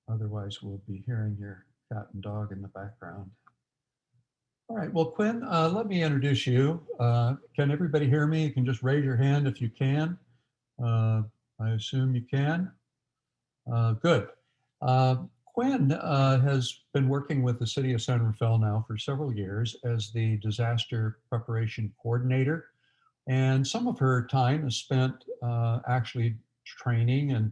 Otherwise, we'll be hearing your cat and dog in the background. All right, well, Quinn, let me introduce you. Can everybody hear me? You can just raise your hand if you can. I assume you can. Good. Quinn has been working with the City of San Rafael now for several years as the disaster preparation coordinator. And some of her time is spent actually training and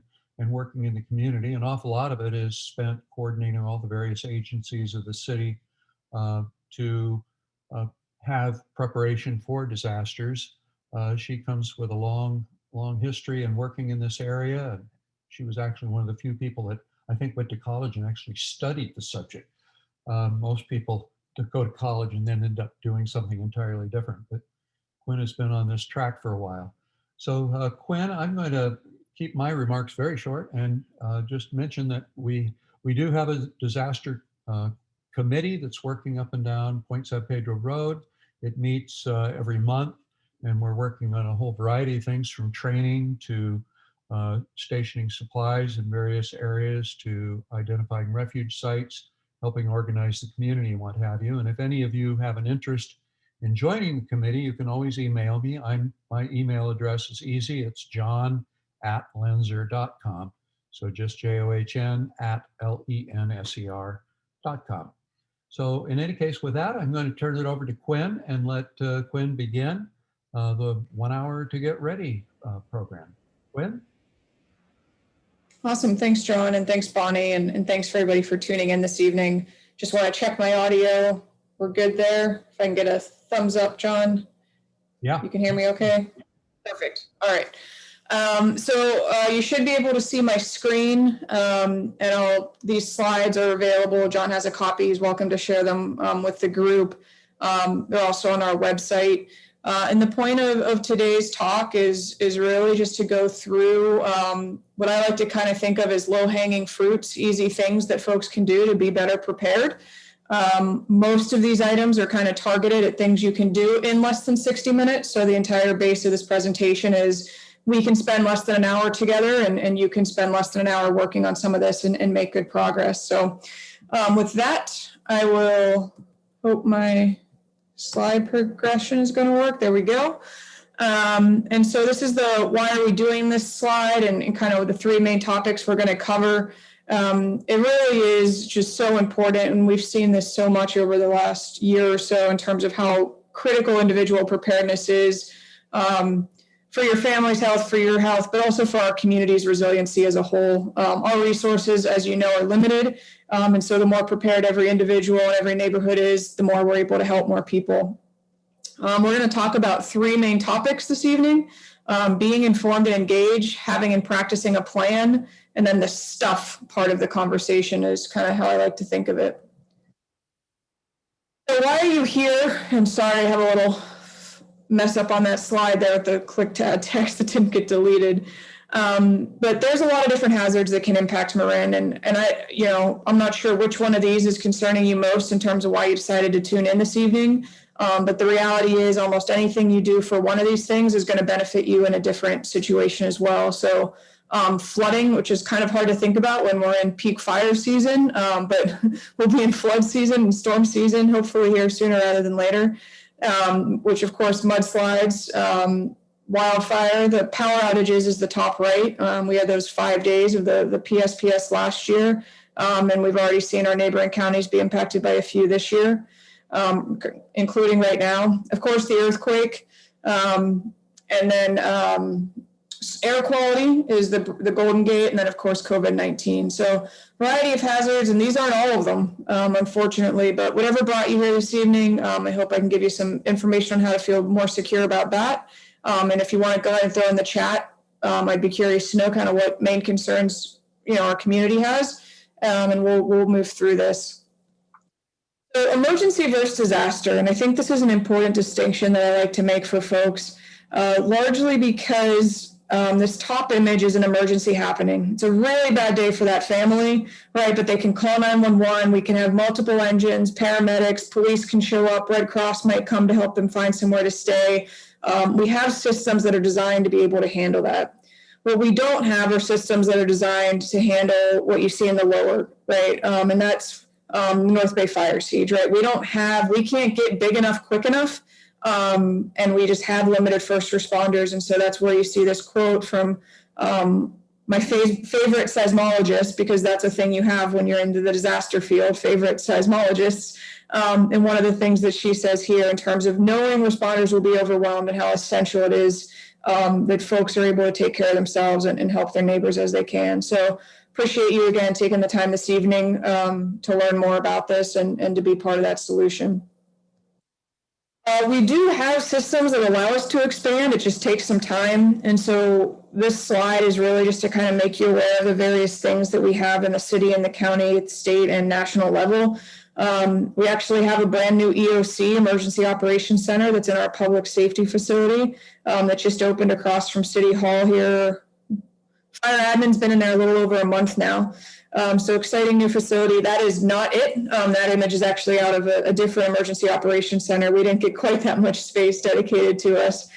working in the community. An awful lot of it is spent coordinating all the various agencies of the city to have preparation for disasters. She comes with a long history in working in this area. And she was actually one of the few people that I think went to college and actually studied the subject. Most people go to college and then end up doing something entirely different. But Quinn has been on this track for a while. So Quinn, I'm going to keep my remarks very short and just mention that we do have a disaster committee that's working up and down Point San Pedro Road. It meets every month, and we're working on a whole variety of things from training to stationing supplies in various areas to identifying refuge sites, helping organize the community and what have you. And if any of you have an interest in joining the committee, you can always email me. My email address is easy. It's john@lenser.com. So just JOHN@LENSER.com. So in any case, with that, I'm going to turn it over to Quinn and let Quinn begin the 1 hour to get ready program. Quinn? Awesome. Thanks, John, and thanks, Bonnie, and thanks for everybody for tuning in this evening. Just want to check my audio. We're good there. If I can get a thumbs up, John. Yeah. You can hear me okay? Perfect. All right. So you should be able to see my screen, and these slides are available. John has a copy. He's welcome to share them with the group. They're also on our website. And the point of today's talk is really just to go through what I like to kind of think of as low-hanging fruits, easy things that folks can do to be better prepared. Most of these items are kind of targeted at things you can do in less than 60 minutes. So the entire base of this presentation is we can spend less than an hour together, and you can spend less than an hour working on some of this and make good progress. So with that, I will hope my slide progression is going to work. There we go. And so this is the why are we doing this slide and kind of the three main topics we're going to cover. It really is just so important, and we've seen this so much over the last year or so in terms of how critical individual preparedness is for your family's health, for your health, but also for our community's resiliency as a whole. Our resources, as you know, are limited, and so the more prepared every individual and every neighborhood is, the more we're able to help more people. We're going to talk about three main topics this evening: being informed and engaged, having and practicing a plan, and then the stuff part of the conversation is kind of how I like to think of it. So why are you here? And sorry, I have a little mess up on that slide there with the click to add text that didn't get deleted. But there's a lot of different hazards that can impact Marin, and I'm not sure which one of these is concerning you most in terms of why you decided to tune in this evening. But the reality is almost anything you do for one of these things is going to benefit you in a different situation as well. So flooding, which is kind of hard to think about when we're in peak fire season, but we'll be in flood season and storm season, hopefully here sooner rather than later, which of course mudslides, wildfire, the power outages is the top right. We had those 5 days of the PSPS last year, and we've already seen our neighboring counties be impacted by a few this year, including right now. Of course, the earthquake, and then air quality is the Golden Gate, and then of course COVID-19. So variety of hazards, and these aren't all of them, unfortunately, but whatever brought you here this evening, I hope I can give you some information on how to feel more secure about that. And if you want to go ahead and throw in the chat, I'd be curious to know kind of what main concerns our community has, and we'll move through this. So emergency versus disaster, and I think this is an important distinction that I like to make for folks, largely because this top image is an emergency happening. It's a really bad day for that family, right? But they can call 911. We can have multiple engines, paramedics, police can show up, Red Cross might come to help them find somewhere to stay. We have systems that are designed to be able to handle that. What we don't have are systems that are designed to handle what you see in the lower, right? And that's North Bay fire siege, right? We can't get big enough quick enough, and we just have limited first responders. And so that's where you see this quote from my favorite seismologist, because that's a thing you have when you're into the disaster field, favorite seismologists. And one of the things that she says here in terms of knowing responders will be overwhelmed and how essential it is that folks are able to take care of themselves and help their neighbors as they can. So appreciate you again taking the time this evening to learn more about this and to be part of that solution. We do have systems that allow us to expand. It just takes some time. And so this slide is really just to kind of make you aware of the various things that we have in the city and the county, state, and national level. We actually have a brand new EOC, Emergency Operations Center, that's in our public safety facility that just opened across from City Hall here. Fire admin's been in there a little over a month now. So exciting new facility. That is not it. That image is actually out of a different emergency operations center. We didn't get quite that much space dedicated to us.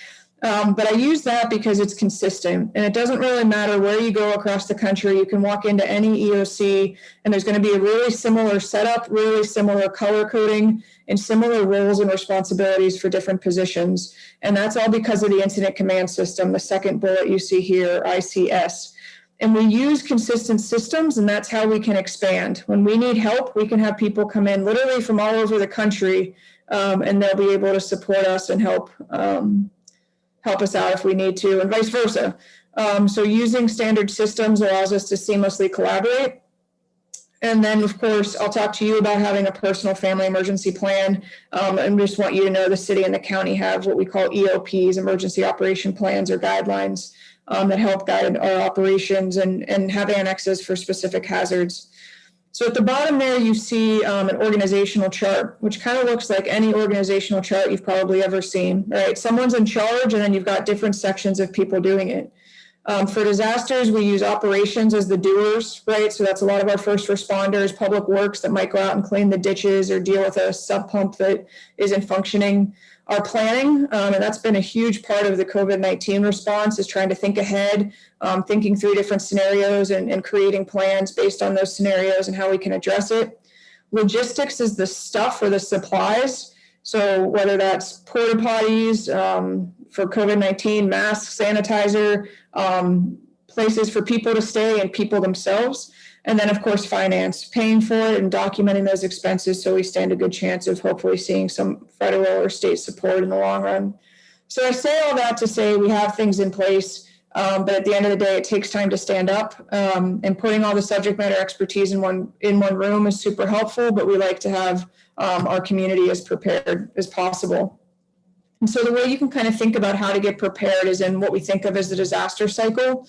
But I use that because it's consistent, and it doesn't really matter where you go across the country. You can walk into any EOC and there's going to be a really similar setup, really similar color coding, and similar roles and responsibilities for different positions. And that's all because of the incident command system, the second bullet you see here, ICS. And we use consistent systems, and that's how we can expand. When we need help, we can have people come in literally from all over the country, and they'll be able to support us and help us out if we need to, and vice versa. So using standard systems allows us to seamlessly collaborate. And then, of course, I'll talk to you about having a personal family emergency plan. And just want you to know the city and the county have what we call EOPs, emergency operation plans or guidelines, that help guide our operations and have annexes for specific hazards. So at the bottom there, you see an organizational chart, which kind of looks like any organizational chart you've probably ever seen, right? Someone's in charge, and then you've got different sections of people doing it. For disasters, we use operations as the doers, right? So that's a lot of our first responders, public works that might go out and clean the ditches or deal with a sub pump that isn't functioning. Our planning, and that's been a huge part of the COVID-19 response, is trying to think ahead, thinking through different scenarios and creating plans based on those scenarios and how we can address it. Logistics is the stuff or the supplies. So whether that's porta potties for COVID-19, masks, sanitizer, places for people to stay and people themselves. And then, of course, finance, paying for it and documenting those expenses so we stand a good chance of hopefully seeing some federal or state support in the long run. So I say all that to say we have things in place, but at the end of the day, it takes time to stand up. And putting all the subject matter expertise in one room is super helpful, but we like to have our community as prepared as possible. And so the way you can kind of think about how to get prepared is in what we think of as the disaster cycle.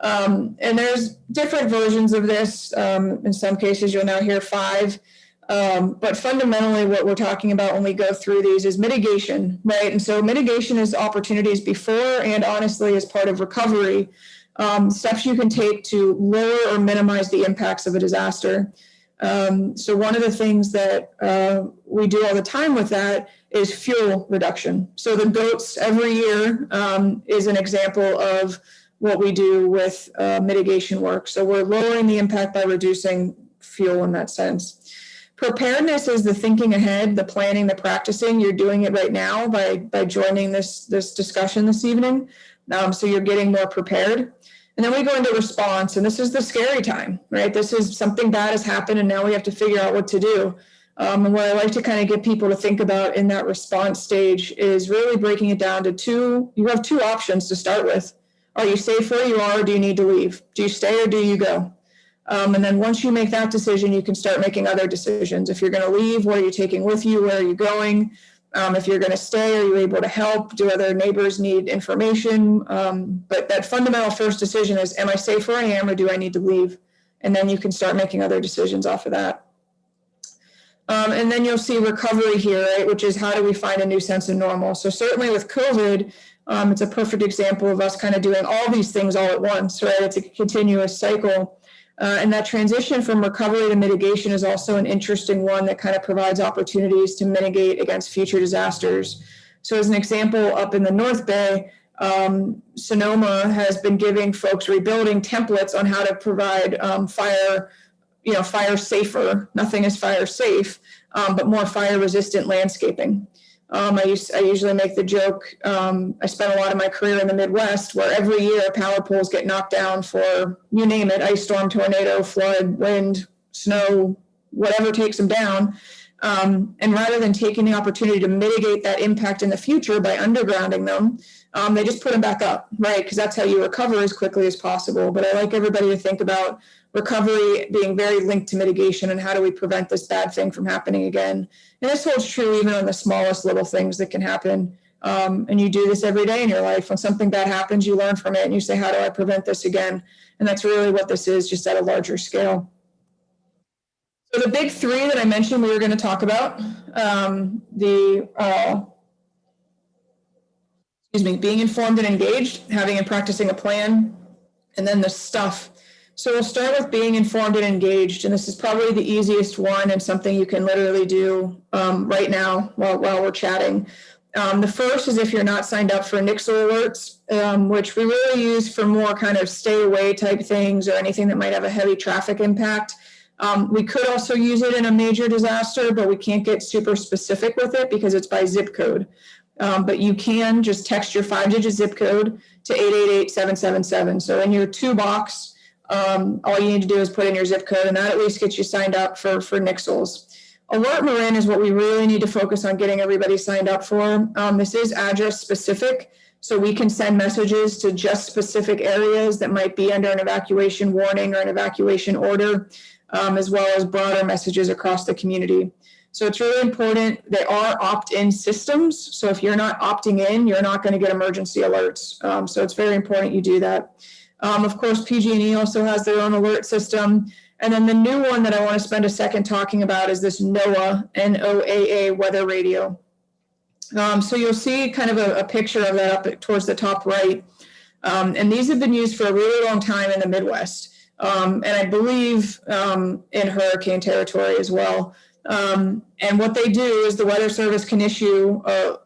And there's different versions of this. In some cases, you'll now hear 5. But fundamentally, what we're talking about when we go through these is mitigation, right? And so mitigation is opportunities before and honestly as part of recovery, steps you can take to lower or minimize the impacts of a disaster. So one of the things that we do all the time with that is fuel reduction. So the GOATs every year is an example of what we do with mitigation work. So we're lowering the impact by reducing fuel in that sense. Preparedness is the thinking ahead, the planning, the practicing. You're doing it right now by joining this discussion this evening. So you're getting more prepared. And then we go into response, and this is the scary time, right? This is something bad has happened, and now we have to figure out what to do. And what I like to kind of get people to think about in that response stage is really breaking it down to you have 2 options to start with. Are you safe where you are, or do you need to leave? Do you stay or do you go? And then once you make that decision, you can start making other decisions. If you're going to leave, what are you taking with you? Where are you going? If you're going to stay, are you able to help? Do other neighbors need information? But that fundamental first decision is, am I safe where I am, or do I need to leave? And then you can start making other decisions off of that. And then you'll see recovery here, right, which is how do we find a new sense of normal? So certainly with COVID, it's a perfect example of us kind of doing all these things all at once, right? It's a continuous cycle. And that transition from recovery to mitigation is also an interesting one that kind of provides opportunities to mitigate against future disasters. So as an example, up in the North Bay, Sonoma has been giving folks rebuilding templates on how to provide fire safer. Nothing is fire safe, but more fire resistant landscaping. I usually make the joke, I spent a lot of my career in the Midwest where every year power poles get knocked down for, you name it, ice storm, tornado, flood, wind, snow, whatever takes them down. And rather than taking the opportunity to mitigate that impact in the future by undergrounding them, they just put them back up, right? Because that's how you recover as quickly as possible. But I like everybody to think about recovery being very linked to mitigation and how do we prevent this bad thing from happening again. And this holds true even on the smallest little things that can happen. And you do this every day in your life. When something bad happens, you learn from it and you say, how do I prevent this again? And that's really what this is, just at a larger scale. So the big three that I mentioned we were going to talk about, being informed and engaged, having and practicing a plan, and then the stuff. So we'll start with being informed and engaged, and this is probably the easiest one and something you can literally do right now while we're chatting. The first is if you're not signed up for NICSL alerts, which we really use for more kind of stay away type things or anything that might have a heavy traffic impact. We could also use it in a major disaster, but we can't get super specific with it because it's by zip code. But you can just text your 5-digit zip code to 888-777. So in your toolbox, all you need to do is put in your zip code, and that at least gets you signed up for NICSLs. Alert Marin is what we really need to focus on getting everybody signed up for. This is address specific, so we can send messages to just specific areas that might be under an evacuation warning or an evacuation order, as well as broader messages across the community. So it's really important. They are opt-in systems. So if you're not opting in, you're not going to get emergency alerts. So it's very important you do that. Of course, PG&E also has their own alert system. And then the new one that I want to spend a second talking about is this NOAA, N-O-A-A weather radio. So you'll see kind of a picture of that up towards the top right. And these have been used for a really long time in the Midwest. And I believe in hurricane territory as well. And what they do is the Weather Service can issue a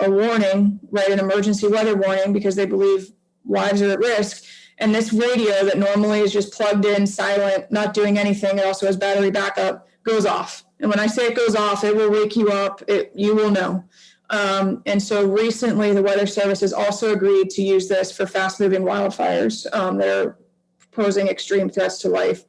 warning, right, an emergency weather warning, because they believe lives are at risk. And this radio that normally is just plugged in, silent, not doing anything, it also has battery backup, goes off. And when I say it goes off, it will wake you up. You will know. And so recently, the Weather Service has also agreed to use this for fast-moving wildfires that are posing extreme threats to life.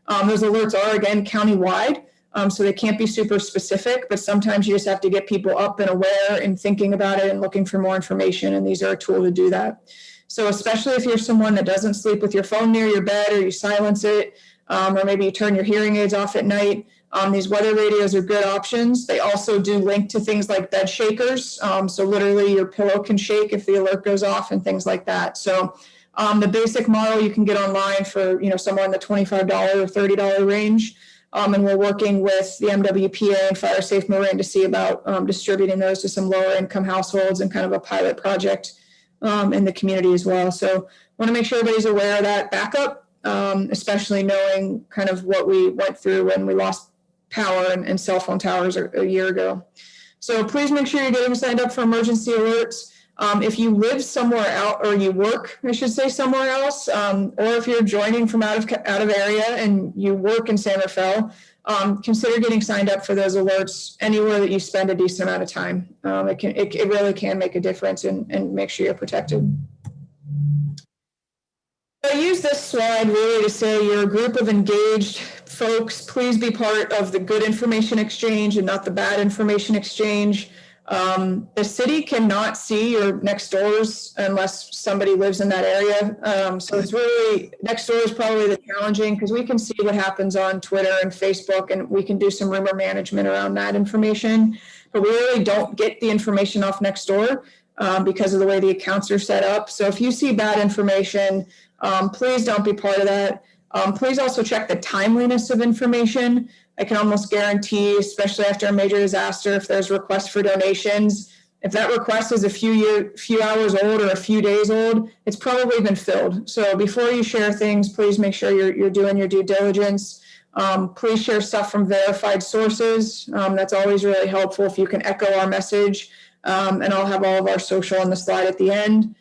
Those alerts are, again, countywide, so they can't be super specific, but sometimes you just have to get people up and aware and thinking about it and looking for more information, and these are a tool to do that. So especially if you're someone that doesn't sleep with your phone near your bed, or you silence it, or maybe you turn your hearing aids off at night, these weather radios are good options. They also do link to things like bed shakers. So literally your pillow can shake if the alert goes off and things like that. So the basic model you can get online for, somewhere in the $25 or $30 range. And we're working with the MWPA and Fire Safe Marin to see about distributing those to some lower income households and kind of a pilot project in the community as well. So want to make sure everybody's aware of that backup, especially knowing kind of what we went through when we lost power and cell phone towers a year ago. So please make sure you're getting signed up for emergency alerts. If you live somewhere out, or you work, I should say, somewhere else, or if you're joining from out of area and you work in San Rafael, consider getting signed up for those alerts anywhere that you spend a decent amount of time. It really can make a difference and make sure you're protected. I use this slide really to say you're a group of engaged folks. Please be part of the good information exchange and not the bad information exchange. The city cannot see your next doors unless somebody lives in that area. So it's really, next door is probably the challenging, because we can see what happens on Twitter and Facebook, and we can do some rumor management around that information. But we really don't get the information off next door because of the way the accounts are set up. So if you see bad information, please don't be part of that. Please also check the timeliness of information. I can almost guarantee, especially after a major disaster, if there's requests for donations, if that request is a few hours old or a few days old, it's probably been filled. So before you share things, please make sure you're doing your due diligence. Please share stuff from verified sources. That's always really helpful if you can echo our message. And I'll have all of our social on the slide at the end.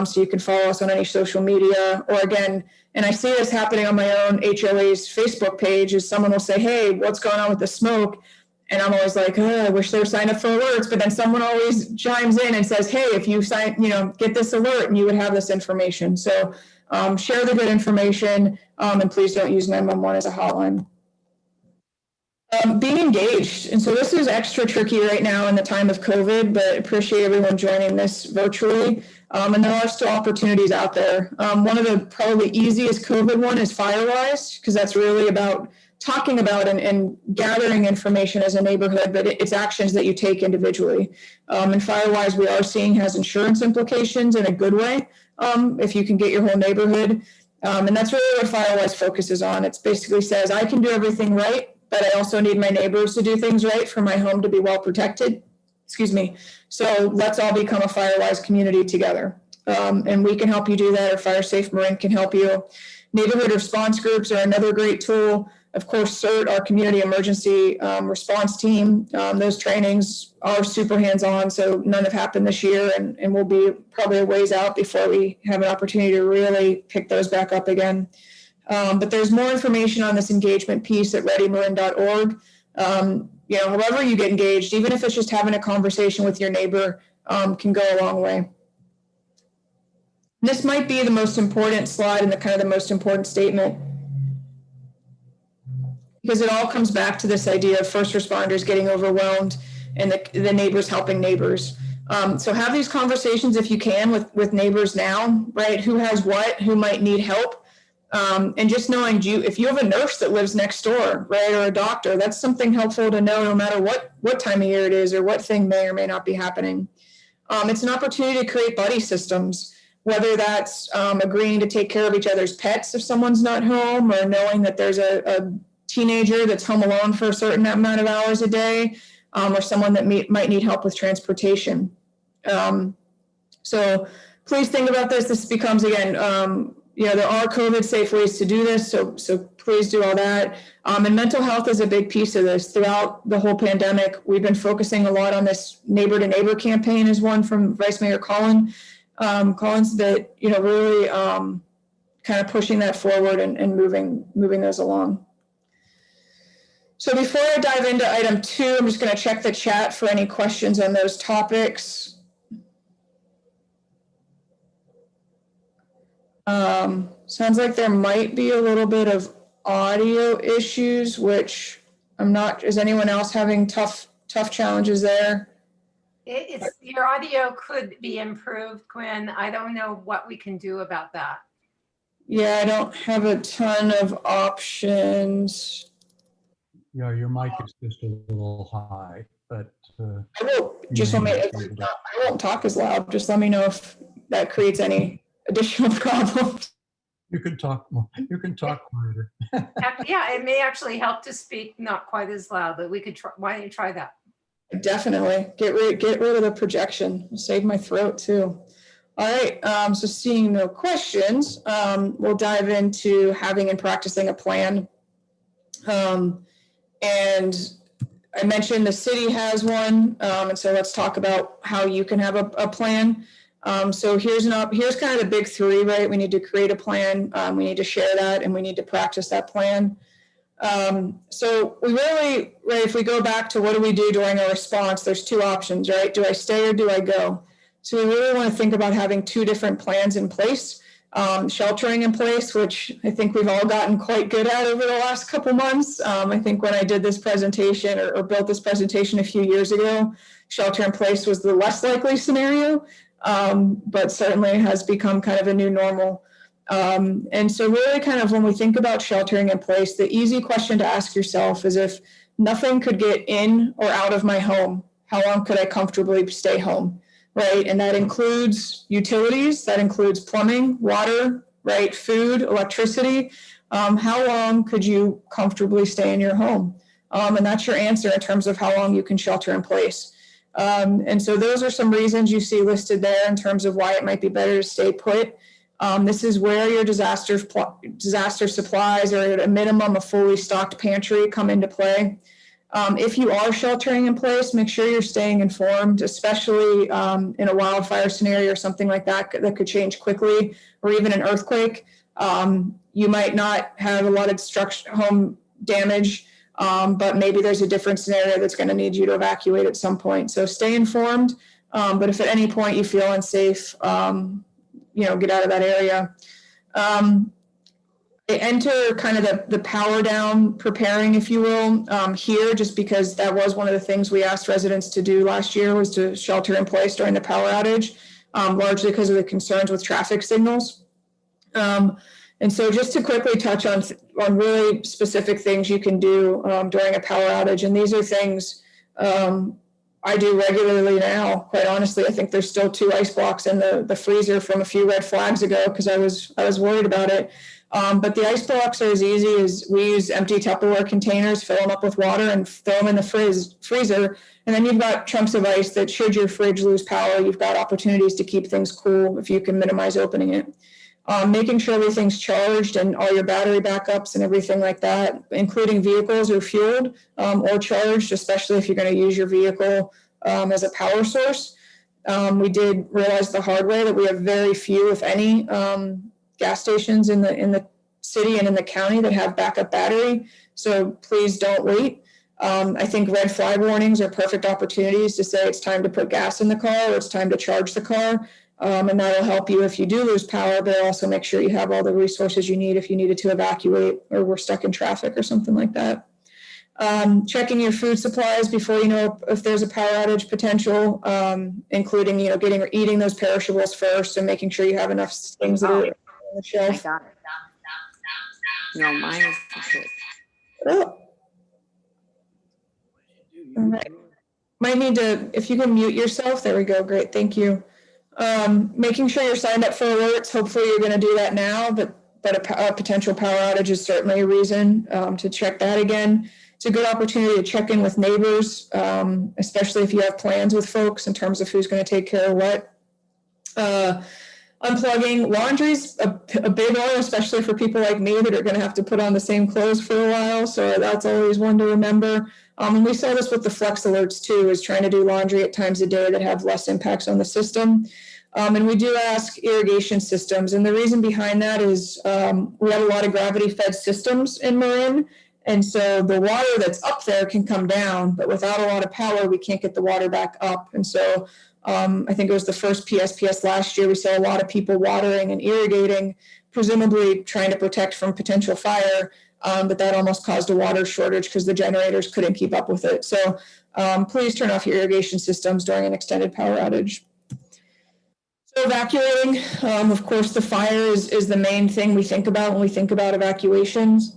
So you can follow us on any social media, or again, and I see this happening on my own HOA's Facebook page, is someone will say, hey, what's going on with the smoke? And I'm always like, oh, I wish they were signed up for alerts. But then someone always chimes in and says, hey, if you sign, get this alert and you would have this information. So share the good information, and please don't use 911 as a hotline. Being engaged. And so this is extra tricky right now in the time of COVID, but appreciate everyone joining this virtually. And there are still opportunities out there. One of the probably easiest COVID one is Firewise, because that's really about talking about and gathering information as a neighborhood, but it's actions that you take individually. And Firewise, we are seeing has insurance implications in a good way, if you can get your whole neighborhood. And that's really what Firewise focuses on. It basically says, I can do everything right, but I also need my neighbors to do things right for my home to be well protected. Excuse me. So let's all become a Firewise community together. And we can help you do that, or Fire Safe Marin can help you. Neighborhood response groups are another great tool. Of course, CERT, our community emergency response team, those trainings are super hands-on, so none have happened this year, and we'll be probably a ways out before we have an opportunity to really pick those back up again. But there's more information on this engagement piece at readymarin.org. However you get engaged, even if it's just having a conversation with your neighbor, can go a long way. This might be the most important slide and the most important statement, because it all comes back to this idea of first responders getting overwhelmed and the neighbors helping neighbors. So have these conversations if you can with neighbors now, right? Who has what, who might need help. And just knowing if you have a nurse that lives next door, right, or a doctor, that's something helpful to know no matter what time of year it is or what thing may or may not be happening. It's an opportunity to create buddy systems, whether that's agreeing to take care of each other's pets if someone's not home, or knowing that there's a teenager that's home alone for a certain amount of hours a day, or someone that might need help with transportation. So please think about this. This becomes, again, there are COVID safe ways to do this. So please do all that. And mental health is a big piece of this. Throughout the whole pandemic, we've been focusing a lot on this neighbor to neighbor campaign, is one from Vice Mayor Collins that, really kind of pushing that forward and moving those along. So before I dive into item 2, I'm just going to check the chat for any questions on those topics. Sounds like there might be a little bit of audio issues, which I'm not, is anyone else having tough challenges there? Your audio could be improved, Quinn. I don't know what we can do about that. Yeah, I don't have a ton of options. Yeah, your mic is just a little high, but I won't talk as loud. Just let me know if that creates any additional problems. You can talk more. You can talk quieter. Yeah, it may actually help to speak not quite as loud, but we could try. Why don't you try that? Definitely get rid of the projection. It'll save my throat too. All right. So seeing no questions, we'll dive into having and practicing a plan. And I mentioned the city has one, and so let's talk about how you can have a plan. So here's kind of the big 3, right? We need to create a plan, we need to share that, and we need to practice that plan. So we really, right, if we go back to what do we do during our response, there's 2 options, right? Do I stay or do I go? So we really want to think about having 2 different plans in place. Sheltering in place, which I think we've all gotten quite good at over the last couple months. I think when I did this presentation or built this presentation a few years ago, shelter in place was the less likely scenario, but certainly has become kind of a new normal. And so really kind of when we think about sheltering in place, the easy question to ask yourself is, if nothing could get in or out of my home, how long could I comfortably stay home? Right, and that includes utilities, that includes plumbing, water, right, food, electricity. How long could you comfortably stay in your home? And that's your answer in terms of how long you can shelter in place. And so those are some reasons you see listed there in terms of why it might be better to stay put. This is where your disaster supplies, or at a minimum a fully stocked pantry, come into play. If you are sheltering in place, make sure you're staying informed, especially in a wildfire scenario or something like that that could change quickly, or even an earthquake. You might not have a lot of home damage, but maybe there's a different scenario that's going to need you to evacuate at some point. So stay informed. But if at any point you feel unsafe, get out of that area. I enter kind of the power down preparing, if you will, here, just because that was one of the things we asked residents to do last year, was to shelter in place during the power outage, largely because of the concerns with traffic signals. And so just to quickly touch on really specific things you can do during a power outage, and these are things I do regularly now. Quite honestly, I think there's still 2 ice blocks in the freezer from a few red flags ago because I was worried about it. But the ice blocks are as easy as we use empty Tupperware containers, fill them up with water, and throw them in the freezer. And then you've got chunks of ice that, should your fridge lose power, you've got opportunities to keep things cool if you can minimize opening it. Making sure everything's charged and all your battery backups and everything like that, including vehicles, are fueled or charged, especially if you're going to use your vehicle as a power source. We did realize the hard way that we have very few, if any, gas stations in the city and in the county that have backup battery. So please don't wait. I think red flag warnings are perfect opportunities to say it's time to put gas in the car or it's time to charge the car. And that'll help you if you do lose power, but also make sure you have all the resources you need if you needed to evacuate or were stuck in traffic or something like that. Checking your food supplies before you know if there's a power outage potential, including eating those perishables first and making sure you have enough things that are on the shelf. I got it. No, mine is good. Oh. All right. Might need to, if you can mute yourself. There we go. Great. Thank you. Making sure you're signed up for alerts. Hopefully you're going to do that now, but a potential power outage is certainly a reason to check that again. It's a good opportunity to check in with neighbors, especially if you have plans with folks in terms of who's going to take care of what. Unplugging. Laundry's a big one, especially for people like me that are going to have to put on the same clothes for a while. So that's always one to remember. And we saw this with the flex alerts too, is trying to do laundry at times of day that have less impacts on the system. And we do ask irrigation systems. And the reason behind that is we have a lot of gravity fed systems in Marin. And so the water that's up there can come down, but without a lot of power, we can't get the water back up. And so I think it was the first PSPS last year, we saw a lot of people watering and irrigating, presumably trying to protect from potential fire, but that almost caused a water shortage because the generators couldn't keep up with it. So please turn off your irrigation systems during an extended power outage. So evacuating, of course, the fire is the main thing we think about when we think about evacuations.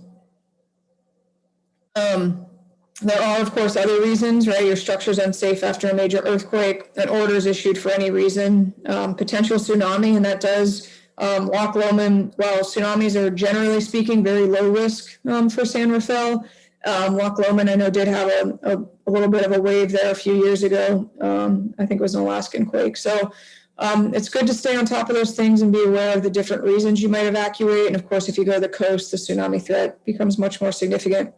There are, of course, other reasons, right? Your structure's unsafe after a major earthquake, an order is issued for any reason, potential tsunami, and that does Loch Lomond. While tsunamis are generally speaking very low risk for San Rafael, Loch Lomond I know did have a little bit of a wave there a few years ago. I think it was an Alaskan quake. So it's good to stay on top of those things and be aware of the different reasons you might evacuate. And of course, if you go to the coast, the tsunami threat becomes much more significant.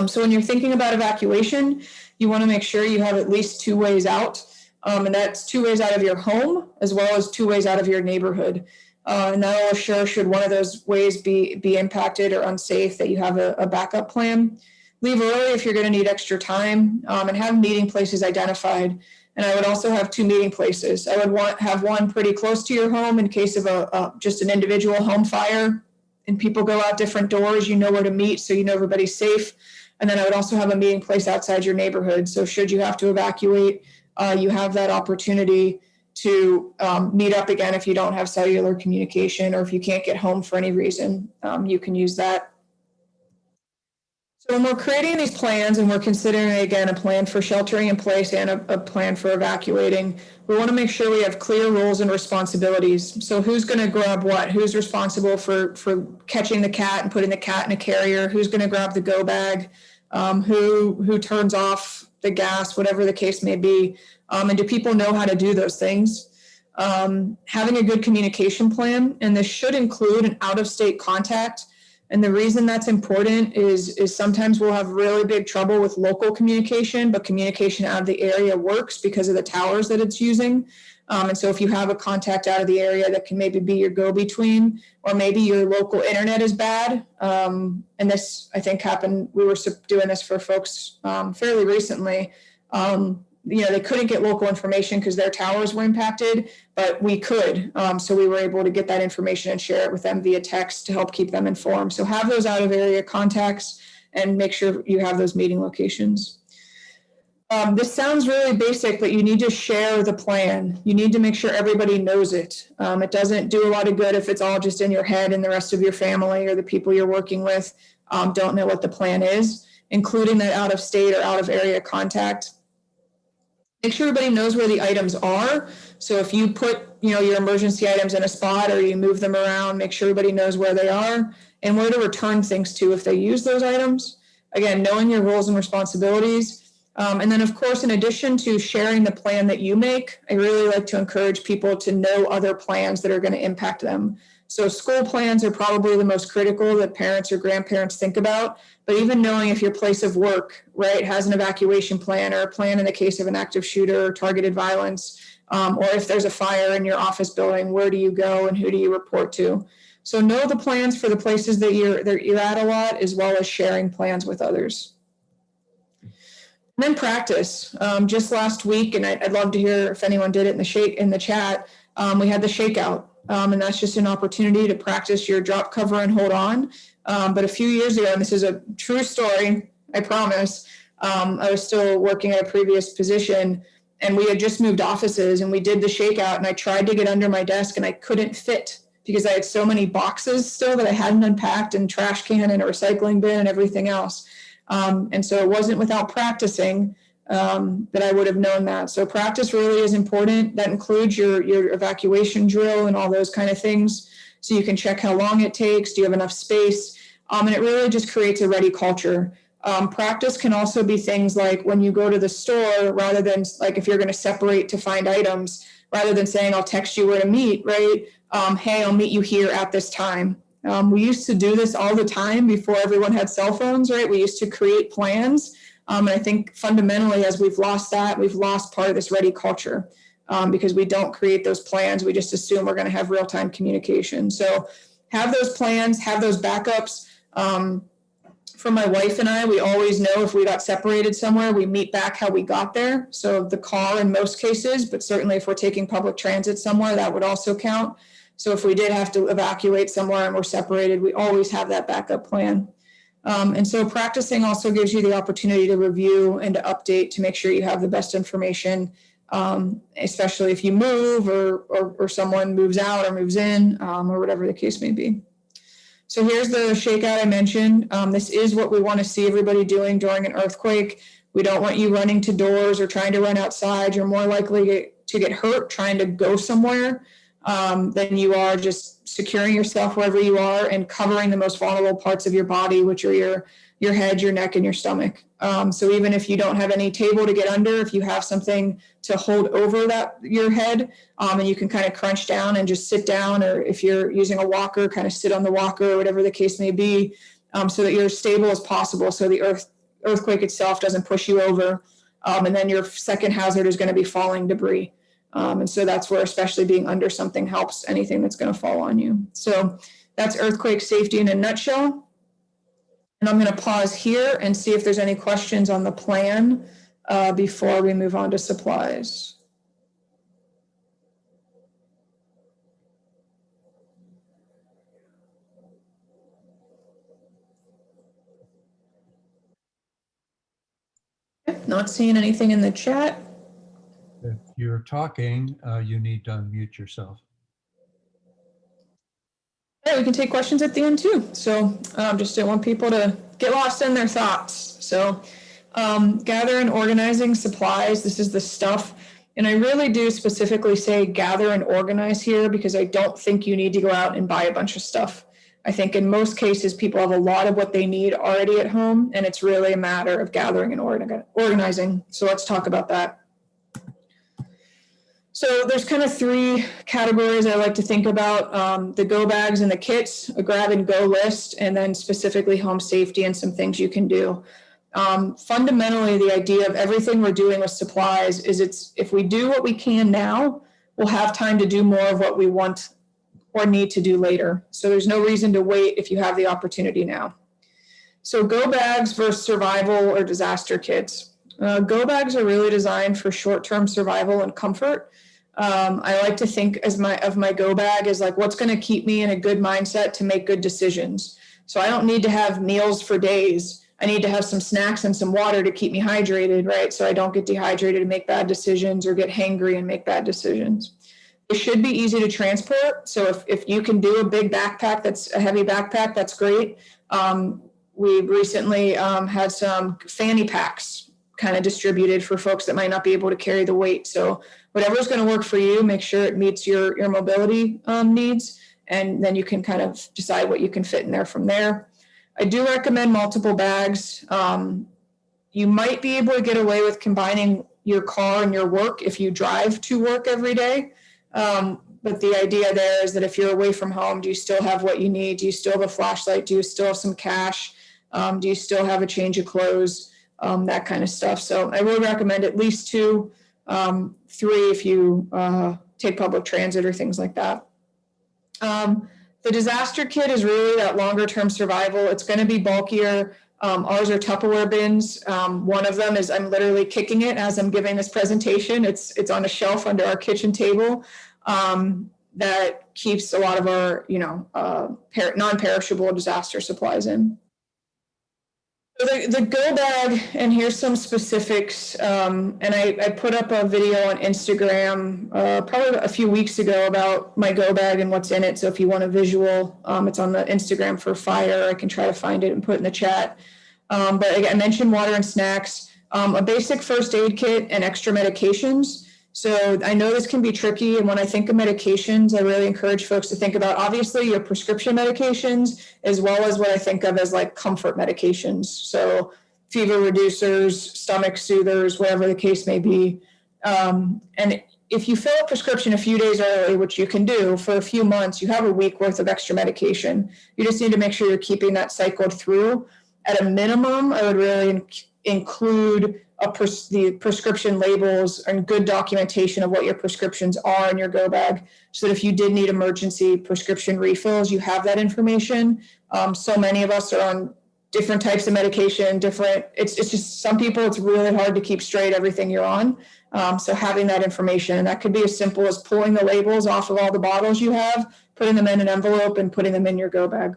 So when you're thinking about evacuation, you want to make sure you have at least 2 ways out. And that's 2 ways out of your home, as well as 2 ways out of your neighborhood. And that will assure, should one of those ways be impacted or unsafe, that you have a backup plan. Leave early if you're going to need extra time, and have meeting places identified. And I would also have 2 meeting places. I would have one pretty close to your home in case of just an individual home fire and people go out different doors, you know where to meet, so you know everybody's safe. And then I would also have a meeting place outside your neighborhood. So should you have to evacuate, you have that opportunity to meet up again if you don't have cellular communication, or if you can't get home for any reason, you can use that. So when we're creating these plans and we're considering, again, a plan for sheltering in place and a plan for evacuating, we want to make sure we have clear roles and responsibilities. So who's going to grab what? Who's responsible for catching the cat and putting the cat in a carrier? Who's going to grab the go bag? Who turns off the gas, whatever the case may be? And do people know how to do those things? Having a good communication plan, and this should include an out-of-state contact. And the reason that's important is sometimes we'll have really big trouble with local communication, but communication out of the area works because of the towers that it's using. And so if you have a contact out of the area that can maybe be your go-between, or maybe your local internet is bad. And this, I think, happened, we were doing this for folks fairly recently. They couldn't get local information because their towers were impacted, but we could. So we were able to get that information and share it with them via text to help keep them informed. So have those out of area contacts and make sure you have those meeting locations. This sounds really basic, but you need to share the plan. You need to make sure everybody knows it. It doesn't do a lot of good if it's all just in your head and the rest of your family or the people you're working with don't know what the plan is, including that out of state or out of area contact. Make sure everybody knows where the items are. So if you put, your emergency items in a spot or you move them around, make sure everybody knows where they are and where to return things to if they use those items. Again, knowing your roles and responsibilities. And then, of course, in addition to sharing the plan that you make, I really like to encourage people to know other plans that are going to impact them. So school plans are probably the most critical that parents or grandparents think about. But even knowing if your place of work, right, has an evacuation plan or a plan in the case of an active shooter or targeted violence, or if there's a fire in your office building, where do you go and who do you report to? So know the plans for the places that you're at a lot, as well as sharing plans with others. And then practice. Just last week, and I'd love to hear if anyone did it in the chat. We had the shakeout, and that's just an opportunity to practice your drop, cover, and hold on. But a few years ago, and this is a true story, I promise. I was still working at a previous position, and we had just moved offices, and we did the shakeout, and I tried to get under my desk, and I couldn't fit because I had so many boxes still that I hadn't unpacked, and trash can and a recycling bin and everything else. And so it wasn't without practicing that I would have known that. So practice really is important. That includes your evacuation drill and all those kind of things. So you can check how long it takes. Do you have enough space? And it really just creates a ready culture. Practice can also be things like when you go to the store, rather than like if you're going to separate to find items, rather than saying, I'll text you where to meet, right? Hey, I'll meet you here at this time. We used to do this all the time before everyone had cell phones, right? We used to create plans. And I think fundamentally, as we've lost that, we've lost part of this ready culture because we don't create those plans. We just assume we're going to have real-time communication. So have those plans, have those backups. For my wife and I, we always know if we got separated somewhere, we meet back how we got there. So the car in most cases, but certainly if we're taking public transit somewhere, that would also count. So if we did have to evacuate somewhere and we're separated, we always have that backup plan. And so practicing also gives you the opportunity to review and to update to make sure you have the best information, especially if you move or someone moves out or moves in or whatever the case may be. So here's the shakeout I mentioned. This is what we want to see everybody doing during an earthquake. We don't want you running to doors or trying to run outside. You're more likely to get hurt trying to go somewhere than you are just securing yourself wherever you are and covering the most vulnerable parts of your body, which are your head, your neck, and your stomach. So even if you don't have any table to get under, if you have something to hold over your head, and you can kind of crunch down and just sit down, or if you're using a walker, kind of sit on the walker or whatever the case may be, so that you're as stable as possible so the earthquake itself doesn't push you over. And then your second hazard is going to be falling debris. And so that's where especially being under something helps anything that's going to fall on you. So that's earthquake safety in a nutshell. And I'm going to pause here and see if there's any questions on the plan before we move on to supplies. Not seeing anything in the chat. If you're talking, you need to unmute yourself. Yeah, we can take questions at the end too. So just don't want people to get lost in their thoughts. So gather and organizing supplies. This is the stuff. And I really do specifically say gather and organize here because I don't think you need to go out and buy a bunch of stuff. I think in most cases, people have a lot of what they need already at home, and it's really a matter of gathering and organizing. So let's talk about that. So there's kind of three categories I like to think about, the go bags and the kits, a grab and go list, and then specifically home safety and some things you can do. Fundamentally, the idea of everything we're doing with supplies is if we do what we can now, we'll have time to do more of what we want or need to do later. So there's no reason to wait if you have the opportunity now. So go bags versus survival or disaster kits. Go bags are really designed for short-term survival and comfort. I like to think of my go bag as like what's going to keep me in a good mindset to make good decisions. So I don't need to have meals for days. I need to have some snacks and some water to keep me hydrated, right? So I don't get dehydrated and make bad decisions or get hangry and make bad decisions. It should be easy to transport. So if you can do a big backpack, that's a heavy backpack, that's great. We recently had some fanny packs kind of distributed for folks that might not be able to carry the weight. So whatever's going to work for you, make sure it meets your mobility needs, and then you can kind of decide what you can fit in there from there. I do recommend multiple bags. You might be able to get away with combining your car and your work if you drive to work every day. But the idea there is that if you're away from home, do you still have what you need? Do you still have a flashlight? Do you still have some cash? Do you still have a change of clothes? That kind of stuff. So I would recommend at least 2, 3 if you take public transit or things like that. The disaster kit is really that longer term survival. It's going to be bulkier. Ours are Tupperware bins. One of them is, I'm literally kicking it as I'm giving this presentation. It's on a shelf under our kitchen table that keeps a lot of our, non-perishable disaster supplies in. The go bag, and here's some specifics, and I put up a video on Instagram probably a few weeks ago about my go bag and what's in it. So if you want a visual, it's on the Instagram for Fire. I can try to find it and put it in the chat. But again, I mentioned water and snacks, a basic first aid kit, and extra medications. So I know this can be tricky, and when I think of medications, I really encourage folks to think about obviously your prescription medications, as well as what I think of as like comfort medications. So fever reducers, stomach soothers, whatever the case may be. And if you fill a prescription a few days early, which you can do for a few months, you have a week worth of extra medication. You just need to make sure you're keeping that cycled through. At a minimum, I would really include the prescription labels and good documentation of what your prescriptions are in your go bag, so that if you did need emergency prescription refills, you have that information. So many of us are on different types of medication, it's just some people, it's really hard to keep straight everything you're on. So having that information, and that could be as simple as pulling the labels off of all the bottles you have, putting them in an envelope and putting them in your go bag.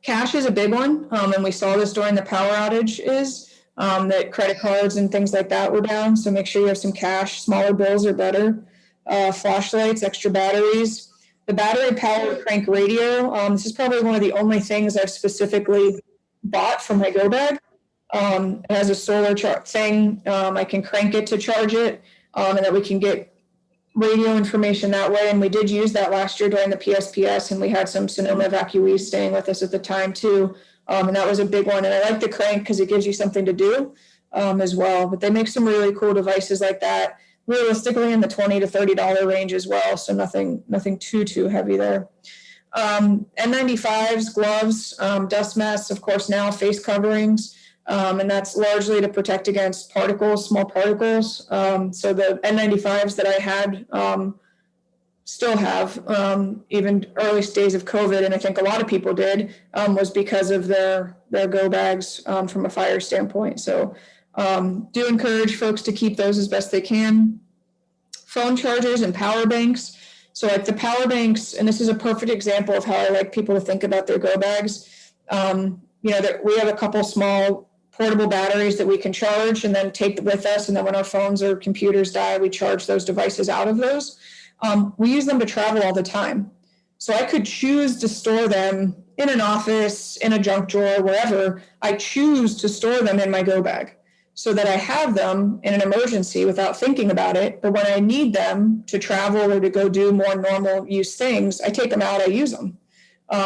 Cash is a big one, and we saw this during the power outage that credit cards and things like that were down. So make sure you have some cash. Smaller bills are better. Flashlights, extra batteries. The battery powered crank radio. This is probably one of the only things I've specifically bought for my go bag. It has a solar thing. I can crank it to charge it, and that we can get radio information that way. And we did use that last year during the PSPS, and we had some Sonoma evacuees staying with us at the time too. And that was a big one. And I like the crank because it gives you something to do as well. But they make some really cool devices like that, realistically in the $20 to $30 range as well. So nothing too heavy there. N95s, gloves, dust masks, of course, now face coverings. And that's largely to protect against particles, small particles. So the N95s that I had still have, even early days of COVID, and I think a lot of people did, was because of their go bags from a fire standpoint. So do encourage folks to keep those as best they can. Phone chargers and power banks. So like the power banks, and this is a perfect example of how I like people to think about their go bags. We have a couple small portable batteries that we can charge and then take with us. And then when our phones or computers die, we charge those devices out of those. We use them to travel all the time. So I could choose to store them in an office, in a junk drawer, wherever. I choose to store them in my go bag so that I have them in an emergency without thinking about it. But when I need them to travel or to go do more normal use things, I take them out, I use them.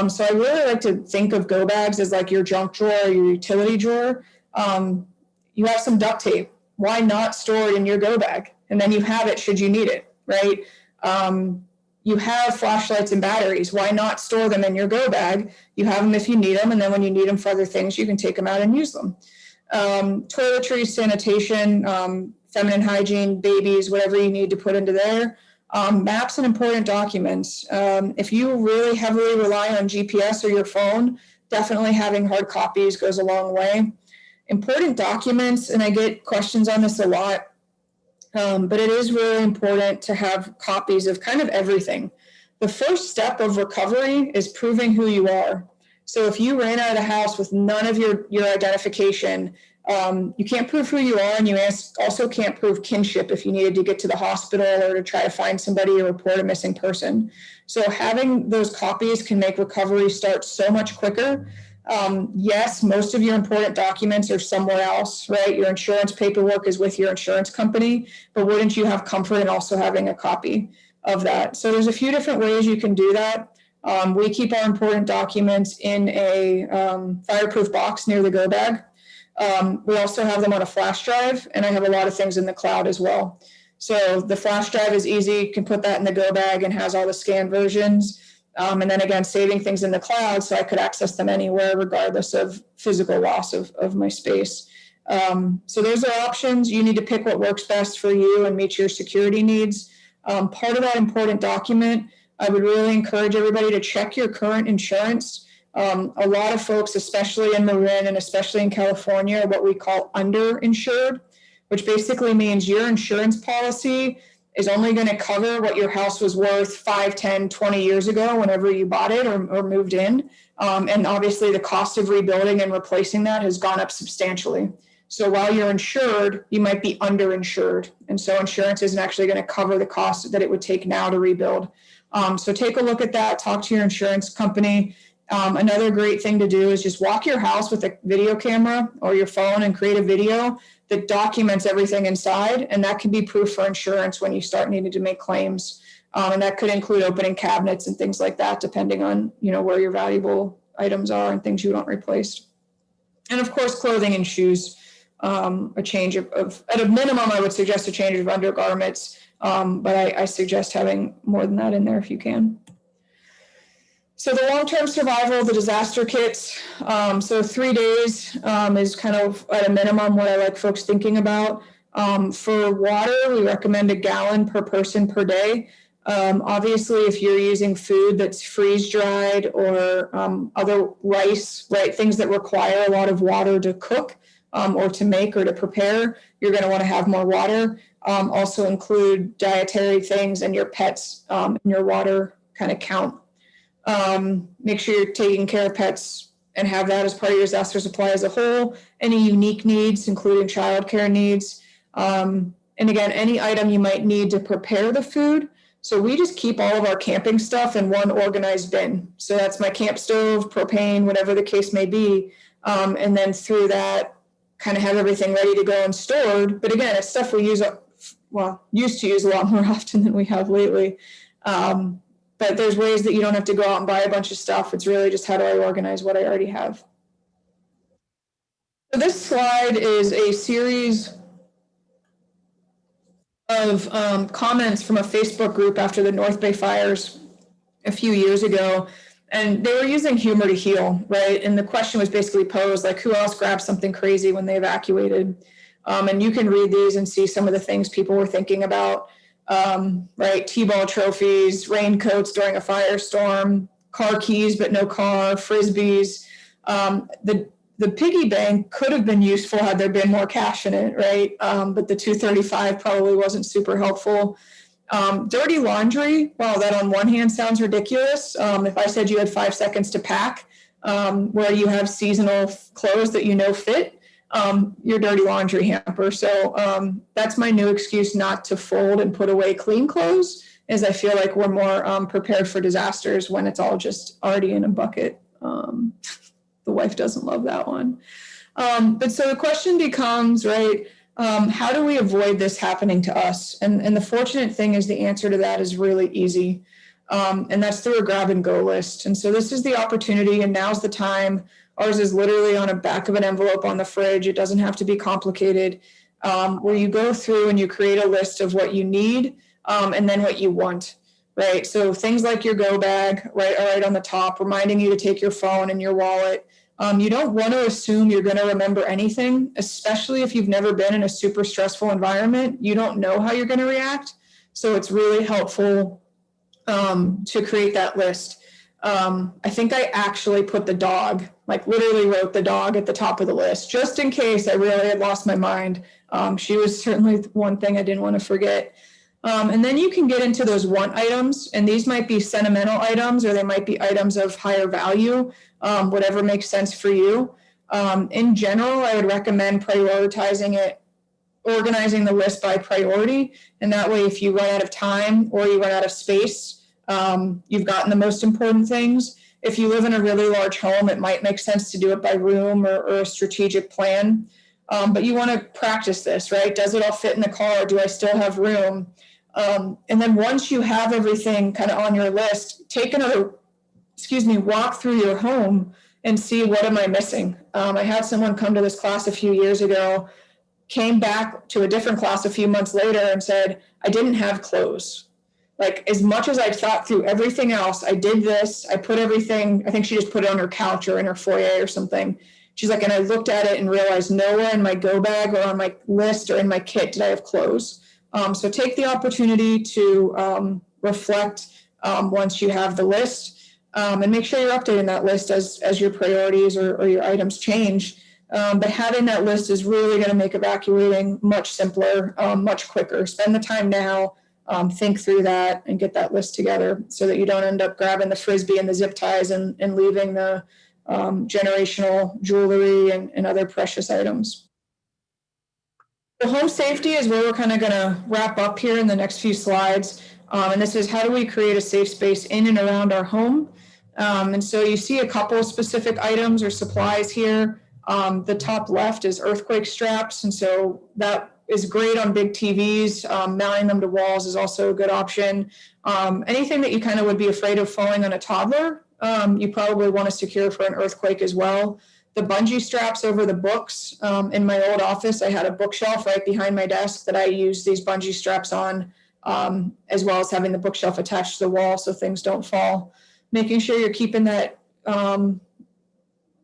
So I really like to think of go bags as like your junk drawer or your utility drawer. You have some duct tape. Why not store it in your go bag? and then you have it should you need it, right? You have flashlights and batteries. Why not store them in your go bag? You have them if you need them, and then when you need them for other things, you can take them out and use them. Toiletries, sanitation, feminine hygiene, babies, whatever you need to put into there. Maps and important documents. If you really heavily rely on GPS or your phone, definitely having hard copies goes a long way. Important documents, and I get questions on this a lot, but it is really important to have copies of kind of everything. The first step of recovery is proving who you are. So if you ran out of the house with none of your identification, you can't prove who you are, and you also can't prove kinship if you needed to get to the hospital or to try to find somebody or report a missing person. So having those copies can make recovery start so much quicker. Yes, most of your important documents are somewhere else, right? Your insurance paperwork is with your insurance company, but wouldn't you have comfort in also having a copy of that? So there's a few different ways you can do that. We keep our important documents in a fireproof box near the go bag. We also have them on a flash drive, and I have a lot of things in the cloud as well. So the flash drive is easy. You can put that in the go bag and has all the scanned versions. And then again, saving things in the cloud so I could access them anywhere, regardless of physical loss of my space. So those are options. You need to pick what works best for you and meet your security needs. Part of that important document, I would really encourage everybody to check your current insurance. A lot of folks, especially in Marin and especially in California, are what we call underinsured, which basically means your insurance policy is only going to cover what your house was worth 5, 10, 20 years ago, whenever you bought it or moved in. And obviously the cost of rebuilding and replacing that has gone up substantially. So while you're insured, you might be underinsured. And so insurance isn't actually going to cover the cost that it would take now to rebuild. So take a look at that, talk to your insurance company. Another great thing to do is just walk your house with a video camera or your phone and create a video that documents everything inside, and that can be proof for insurance when you start needing to make claims. And that could include opening cabinets and things like that, depending on where your valuable items are and things you want replaced. And of course, clothing and shoes. A change of at a minimum, I would suggest a change of undergarments, but I suggest having more than that in there if you can. So the long-term survival, the disaster kits. So 3 days is kind of at a minimum what I like folks thinking about. For water, we recommend 1 gallon per person per day. Obviously, if you're using food that's freeze-dried or other rice, right, things that require a lot of water to cook or to make or to prepare, you're going to want to have more water. Also include dietary things and your pets in your water kind of count. Make sure you're taking care of pets and have that as part of your disaster supply as a whole. Any unique needs, including childcare needs. And again, any item you might need to prepare the food. So we just keep all of our camping stuff in one organized bin. So that's my camp stove, propane, whatever the case may be. And then through that, kind of have everything ready to go and stored. But again, it's stuff we used to use a lot more often than we have lately. But there's ways that you don't have to go out and buy a bunch of stuff. It's really just how do I organize what I already have. So this slide is a series of comments from a Facebook group after the North Bay fires a few years ago. And they were using humor to heal, right? And the question was basically posed, like, who else grabbed something crazy when they evacuated? And you can read these and see some of the things people were thinking about. Right, T-ball trophies, raincoats during a firestorm, car keys but no car, frisbees. The piggy bank could have been useful had there been more cash in it, right? But the 235 probably wasn't super helpful. Dirty laundry, well, that on one hand sounds ridiculous. If I said you had 5 seconds to pack, where you have seasonal clothes that fit, your dirty laundry hamper. So that's my new excuse not to fold and put away clean clothes, is I feel like we're more prepared for disasters when it's all just already in a bucket. The wife doesn't love that one. But so the question becomes, right, how do we avoid this happening to us? And the fortunate thing is the answer to that is really easy. And that's through a grab and go list. And so this is the opportunity, and now's the time. Ours is literally on the back of an envelope on the fridge. It doesn't have to be complicated. where you go through and you create a list of what you need and then what you want, right? So things like your go bag, right, are right on the top, reminding you to take your phone and your wallet. You don't want to assume you're going to remember anything, especially if you've never been in a super stressful environment. You don't know how you're going to react. So it's really helpful to create that list. I think I actually put the dog, like literally wrote the dog at the top of the list, just in case I really had lost my mind. She was certainly one thing I didn't want to forget. And then you can get into those want items, and these might be sentimental items, or they might be items of higher value, whatever makes sense for you. In general, I would recommend prioritizing it, organizing the list by priority. And that way, if you run out of time or you run out of space, you've gotten the most important things. If you live in a really large home, it might make sense to do it by room or a strategic plan. But you want to practice this, right? Does it all fit in the car? Do I still have room? And then once you have everything kind of on your list, take another, walk through your home and see, what am I missing? I had someone come to this class a few years ago, came back to a different class a few months later and said, I didn't have clothes. Like, as much as I thought through everything else, I did this, I put everything, I think she just put it on her couch or in her foyer or something. She's like, and I looked at it and realized nowhere in my go bag or on my list or in my kit did I have clothes. So take the opportunity to reflect once you have the list, and make sure you're updating that list as your priorities or your items change. But having that list is really going to make evacuating much simpler, much quicker. Spend the time now, think through that and get that list together so that you don't end up grabbing the Frisbee and the zip ties and leaving the generational jewelry and other precious items. The home safety is where we're kind of going to wrap up here in the next few slides. And this is, how do we create a safe space in and around our home? And so you see a couple of specific items or supplies here. The top left is earthquake straps. And so that is great on big TVs. Mounting them to walls is also a good option. Anything that you kind of would be afraid of falling on a toddler, you probably want to secure for an earthquake as well. The bungee straps over the books. In my old office, I had a bookshelf right behind my desk that I used these bungee straps on, as well as having the bookshelf attached to the wall so things don't fall. Making sure you're keeping that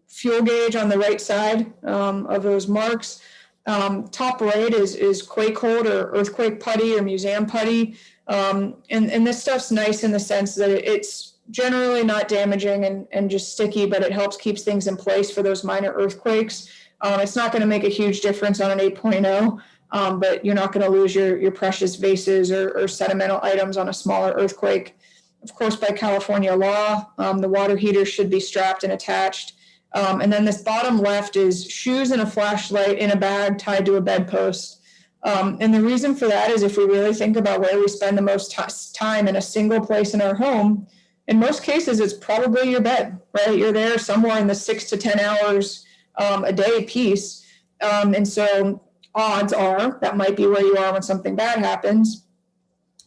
fuel gauge on the right side of those marks. Top right is quake hold or earthquake putty or museum putty. And this stuff's nice in the sense that it's generally not damaging and just sticky, but it helps keeps things in place for those minor earthquakes. It's not going to make a huge difference on an 8.0, but you're not going to lose your precious vases or sentimental items on a smaller earthquake. Of course, by California law, the water heater should be strapped and attached. And then this bottom left is shoes and a flashlight in a bag tied to a bedpost. And the reason for that is, if we really think about where we spend the most time in a single place in our home, in most cases, it's probably your bed, right? You're there somewhere in the 6 to 10 hours a day piece. And so odds are that might be where you are when something bad happens.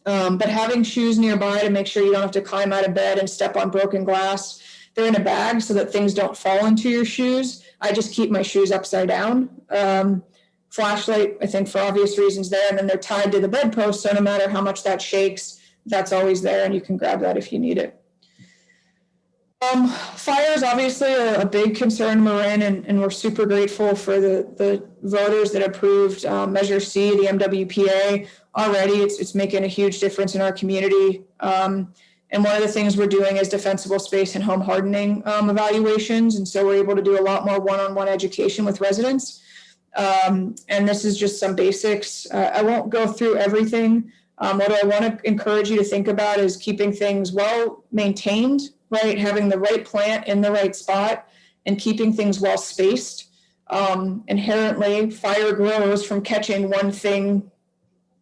But having shoes nearby to make sure you don't have to climb out of bed and step on broken glass. They're in a bag so that things don't fall into your shoes. I just keep my shoes upside down. Flashlight, I think, for obvious reasons there. And then they're tied to the bedpost, so no matter how much that shakes, that's always there and you can grab that if you need it. Fire is obviously a big concern in Marin, and we're super grateful for the voters that approved Measure C, the MWPA already. It's making a huge difference in our community. And one of the things we're doing is defensible space and home hardening evaluations. And so we're able to do a lot more one-on-one education with residents. And this is just some basics. I won't go through everything. What I want to encourage you to think about is keeping things well maintained, right? Having the right plant in the right spot and keeping things well spaced. Inherently, fire grows from catching one thing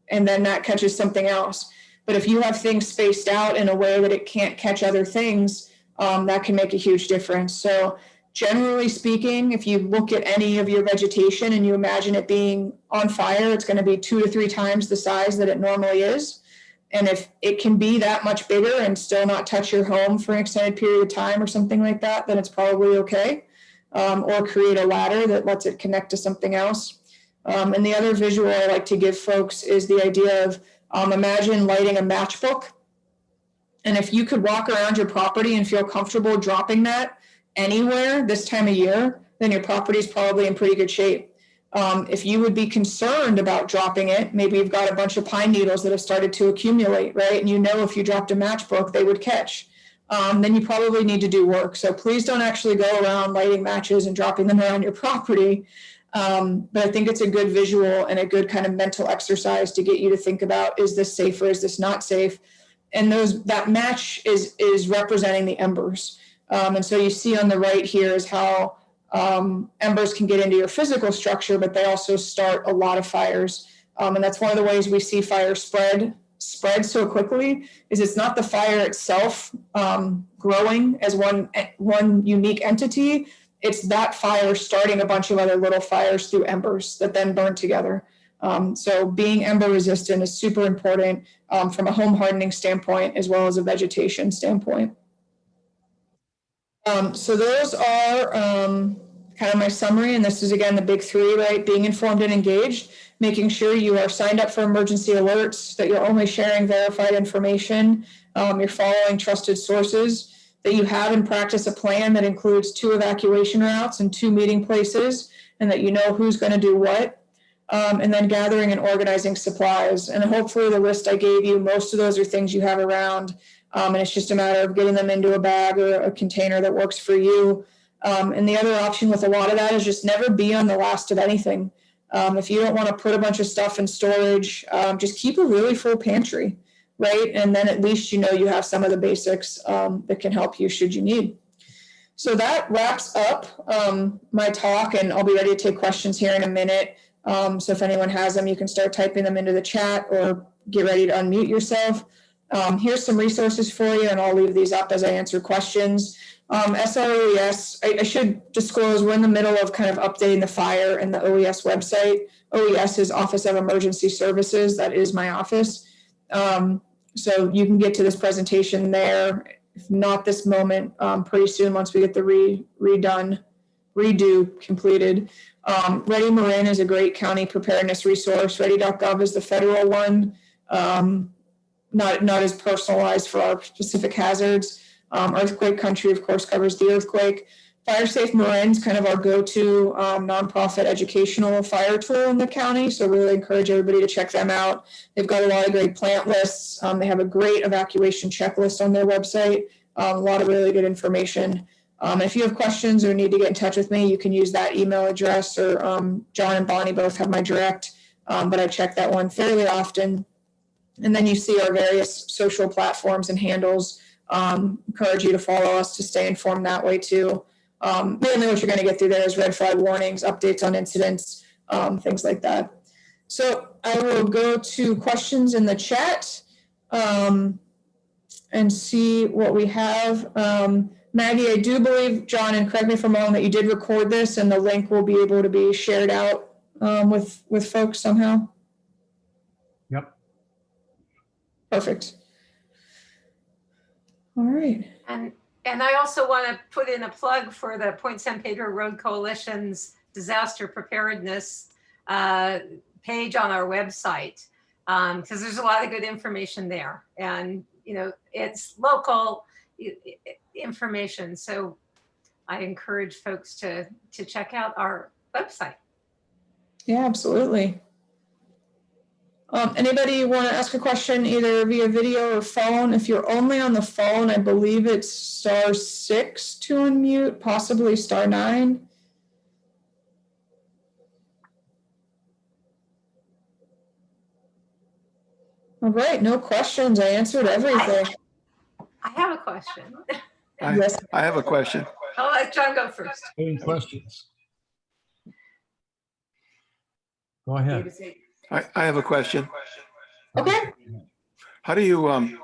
and then that catches something else. But if you have things spaced out in a way that it can't catch other things, that can make a huge difference. So generally speaking, if you look at any of your vegetation and you imagine it being on fire, it's going to be 2 to 3 times the size that it normally is. And if it can be that much bigger and still not touch your home for an extended period of time or something like that, then it's probably okay. Or create a ladder that lets it connect to something else. And the other visual I like to give folks is the idea of imagine lighting a matchbook. And if you could walk around your property and feel comfortable dropping that anywhere this time of year, then your property is probably in pretty good shape. If you would be concerned about dropping it, maybe you've got a bunch of pine needles that have started to accumulate, right? And you know if you dropped a matchbook, they would catch. Then you probably need to do work. So please don't actually go around lighting matches and dropping them around your property. But I think it's a good visual and a good kind of mental exercise to get you to think about, is this safe or is this not safe? And that match is representing the embers. And so you see on the right here is how embers can get into your physical structure, but they also start a lot of fires. And that's one of the ways we see fire spread so quickly, is it's not the fire itself growing as one unique entity. It's that fire starting a bunch of other little fires through embers that then burn together. So being ember resistant is super important from a home hardening standpoint, as well as a vegetation standpoint. So those are kind of my summary. And this is, again, the big three, right? Being informed and engaged, making sure you are signed up for emergency alerts, that you're only sharing verified information, you're following trusted sources, that you have in practice a plan that includes 2 evacuation routes and 2 meeting places, and that you know who's going to do what, and then gathering and organizing supplies. And hopefully the list I gave you, most of those are things you have around, and it's just a matter of getting them into a bag or a container that works for you. And the other option with a lot of that is just never be on the last of anything. If you don't want to put a bunch of stuff in storage, just keep a really full pantry, right? And then at least you know you have some of the basics that can help you should you need. So that wraps up my talk, and I'll be ready to take questions here in a minute. So if anyone has them, you can start typing them into the chat or get ready to unmute yourself. Here's some resources for you, and I'll leave these up as I answer questions. SROES, I should disclose, we're in the middle of kind of updating the fire and the OES website. OES is Office of Emergency Services. That is my office. So you can get to this presentation there, if not this moment, pretty soon once we get the redo completed. Ready Marin is a great county preparedness resource. Ready.gov is the federal one, not as personalized for our specific hazards. Earthquake Country, of course, covers the earthquake. Fire Safe Marin's kind of our go-to nonprofit educational fire tool in the county. So really encourage everybody to check them out. They've got a lot of great plant lists. They have a great evacuation checklist on their website. A lot of really good information. If you have questions or need to get in touch with me, you can use that email address, or John and Bonnie both have my direct, but I check that one fairly often. And then you see our various social platforms and handles. Encourage you to follow us to stay informed that way too. Mainly what you're going to get through there is red flag warnings, updates on incidents, things like that. So I will go to questions in the chat and see what we have. Maggie, I do believe, John, and correct me if I'm wrong, that you did record this and the link will be able to be shared out with folks somehow. Yep. Perfect. All right. And I also want to put in a plug for the Point San Pedro Road Coalition's disaster preparedness page on our website, because there's a lot of good information there, and it's local information. So I encourage folks to check out our website. Yeah, absolutely. Anybody want to ask a question either via video or phone? If you're only on the phone, I believe it's *6 to unmute, possibly *9. All right, no questions. I answered everything. I have a question. Yes. I have a question. I'll let John go first. Any questions? Go ahead. I have a question. Okay. How do you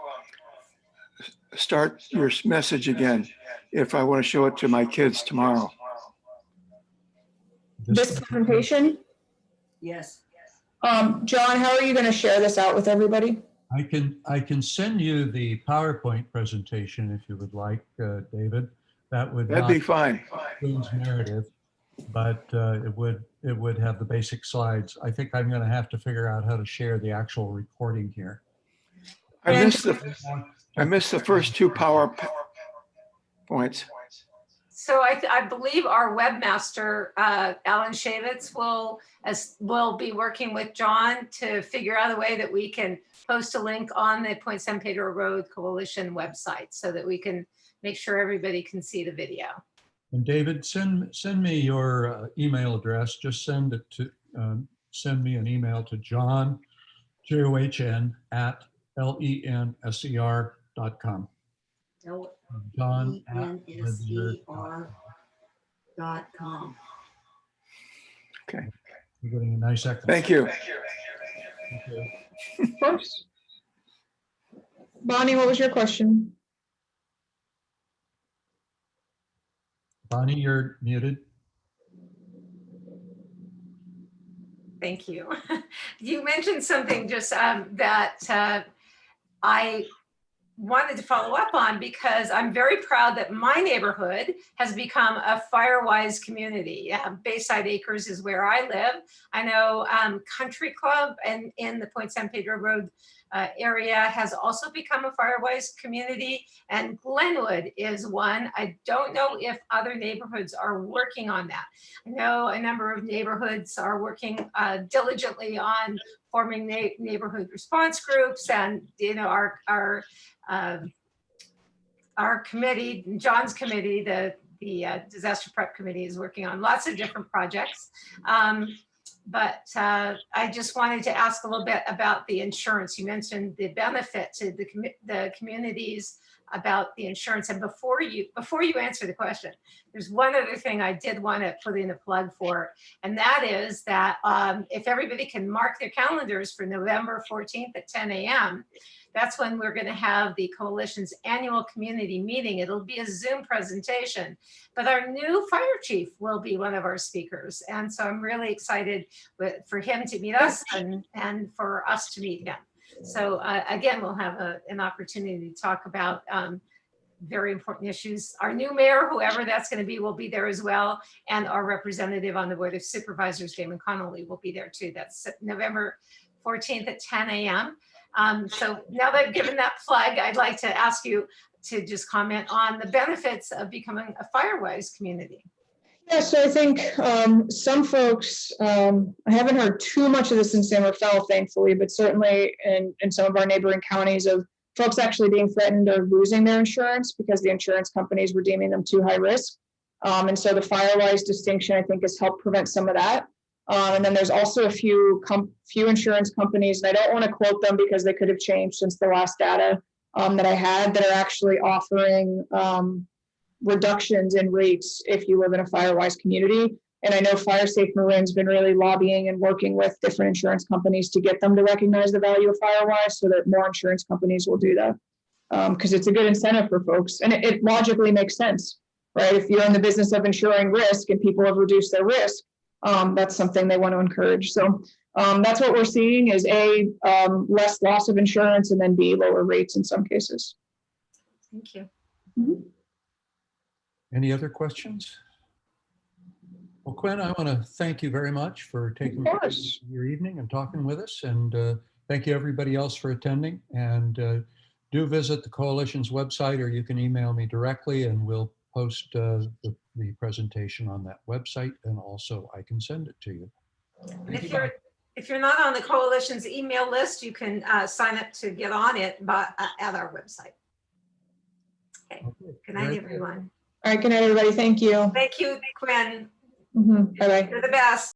start your message again if I want to show it to my kids tomorrow? This presentation? Yes. John, how are you going to share this out with everybody? I can send you the PowerPoint presentation if you would like, David. That'd be fine. Quinn's narrative. but it would have the basic slides. I think I'm going to have to figure out how to share the actual recording here. I And- missed the first two PowerPoints. So I believe our webmaster, Alan Shavitz, will be working with John to figure out a way that we can post a link on the Point San Pedro Road Coalition website so that we can make sure everybody can see the video. And David, send me your email address. Just send me an email to John, JOHN @lenser.com. John LENSER.com. Okay. You're getting a nice echo. Thank you. Thank you. Of course. Bonnie, what was your question? Bonnie, you're muted. Thank you. You mentioned something just that I wanted to follow up on, because I'm very proud that my neighborhood has become a Firewise community. Bayside Acres is where I live. I know Country Club and in the Point San Pedro Road area has also become a Firewise community, and Glenwood is one. I don't know if other neighborhoods are working on that. I know a number of neighborhoods are working diligently on forming neighborhood response groups, and our committee, John's committee, the disaster prep committee, is working on lots of different projects. But I just wanted to ask a little bit about the insurance. You mentioned the benefit to the communities about the insurance. And before you answer the question, there's one other thing I did want to put in a plug for, and that is that if everybody can mark their calendars for November 14th at 10 a.m., that's when we're going to have the coalition's annual community meeting. It'll be a Zoom presentation, but our new fire chief will be one of our speakers. And so I'm really excited for him to meet us and for us to meet him. So again, we'll have an opportunity to talk about very important issues. Our new mayor, whoever that's going to be, will be there as well. And our representative on the Board of Supervisors, Damon Connolly, will be there too. That's November 14th at 10 a.m. So now that I've given that plug, I'd like to ask you to just comment on the benefits of becoming a Firewise community. Yeah, so I think some folks, I haven't heard too much of this in San Rafael, thankfully, but certainly in some of our neighboring counties, of folks actually being threatened of losing their insurance because the insurance companies were deeming them too high risk. And so the Firewise distinction, I think, has helped prevent some of that. And then there's also a few insurance companies, and I don't want to quote them because they could have changed since the last data that I had, that are actually offering reductions in rates if you live in a Firewise community. And I know FireSafe Marin's been really lobbying and working with different insurance companies to get them to recognize the value of Firewise so that more insurance companies will do that. Because it's a good incentive for folks, and it logically makes sense, right? If you're in the business of insuring risk and people have reduced their risk, that's something they want to encourage. So that's what we're seeing is A, less loss of insurance, and then B, lower rates in some cases. Thank you. Mm-hmm. Any other questions? Well, Quinn, I want to thank you very much for taking your evening and talking with us. And thank you everybody else for attending. And do visit the coalition's website, or you can email me directly and we'll post the presentation on that website. And also I can send it to you. If you're not on the coalition's email list, you can sign up to get on it at our website. Okay. Good night, everyone. All right, good night, everybody. Thank you. Thank you, Quinn. Bye-bye. You're the best.